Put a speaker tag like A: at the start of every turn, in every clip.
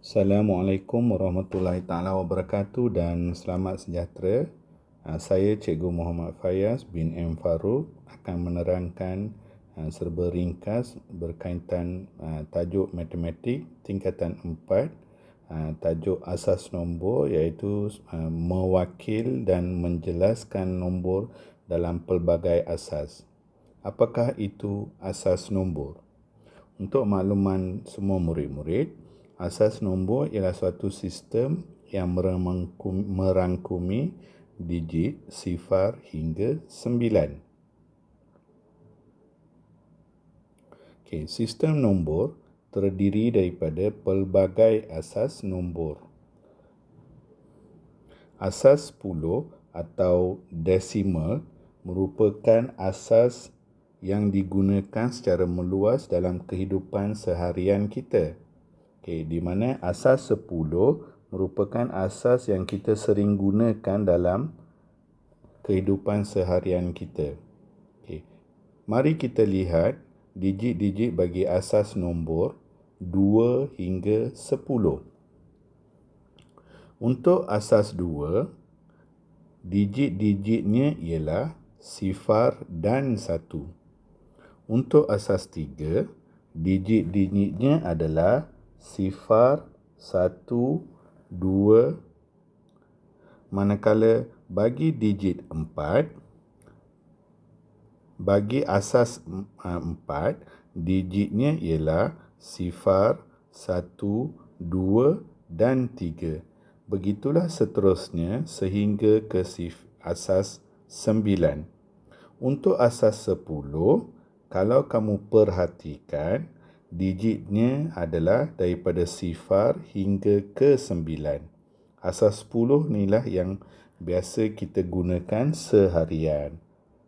A: Assalamualaikum warahmatullahi taala wabarakatuh dan selamat sejahtera. Saya Cikgu Muhammad Fayaz bin M. Farouk akan menerangkan serba ringkas berkaitan tajuk matematik tingkatan 4, tajuk asas nombor, iaitu mewakil dan menjelaskan nombor dalam pelbagai asas. Apakah itu asas nombor? Untuk makluman semua murid-murid, asas nombor ialah suatu sistem yang merangkumi digit, sifar hingga 9. Sistem nombor terdiri daripada pelbagai asas nombor. Asas 10 atau desimal merupakan asas yang digunakan secara meluas dalam kehidupan seharian kita. Di mana asas 10 merupakan asas yang kita sering gunakan dalam kehidupan seharian kita. Mari kita lihat digit-digit bagi asas nombor 2 hingga 10. Untuk asas 2, digit-digitnya ialah sifar dan 1. Untuk asas 3, digit-digitnya adalah sifar, 1, 2. Manakala bagi digit 4, bagi asas 4, digitnya ialah sifar, 1, 2 dan 3. Begitulah seterusnya sehingga ke asas 9. Untuk asas 10, kalau kamu perhatikan, digitnya adalah daripada sifar hingga ke 9. Asas 10 inilah yang biasa kita gunakan seharian.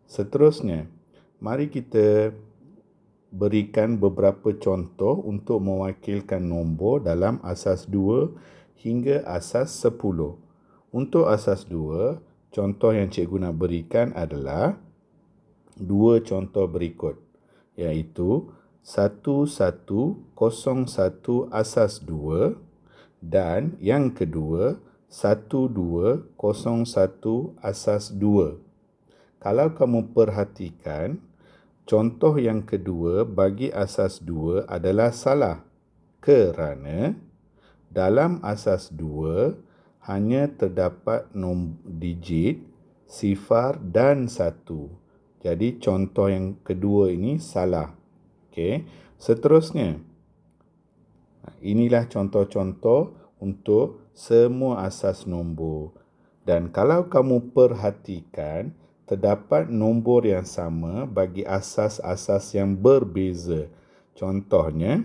A: Seterusnya, mari kita berikan beberapa contoh untuk mewakilkan nombor dalam asas 2 hingga asas 10. Untuk asas 2, contoh yang cikgu nak berikan adalah dua contoh berikut, iaitu 1101 asas 2 dan yang kedua 1201 asas 2. Kalau kamu perhatikan, contoh yang kedua bagi asas 2 adalah salah kerana dalam asas 2 hanya terdapat digit, sifar dan 1. Jadi contoh yang kedua ini salah. Seterusnya, inilah contoh-contoh untuk semua asas nombor. Dan kalau kamu perhatikan, terdapat nombor yang sama bagi asas-asas yang berbeza. Contohnya,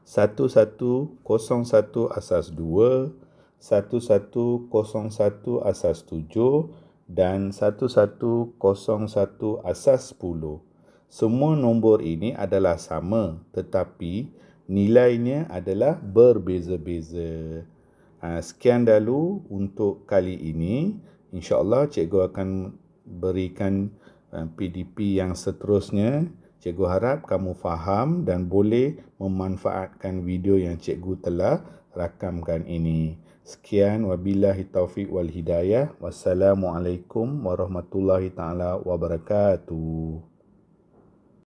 A: 1101 asas 2, 1101 asas 7 dan 1101 asas 10. Semua nombor ini adalah sama, tetapi nilainya adalah berbeza-beza. Sekian dahulu untuk kali ini. InsyaAllah cikgu akan berikan PDP yang seterusnya. Cikgu harap kamu faham dan boleh memanfaatkan video yang cikgu telah rakamkan ini. Sekian, wabillahi taufiq wal hidayah. Wassalamualaikum warahmatullahi taala wabarakatuh.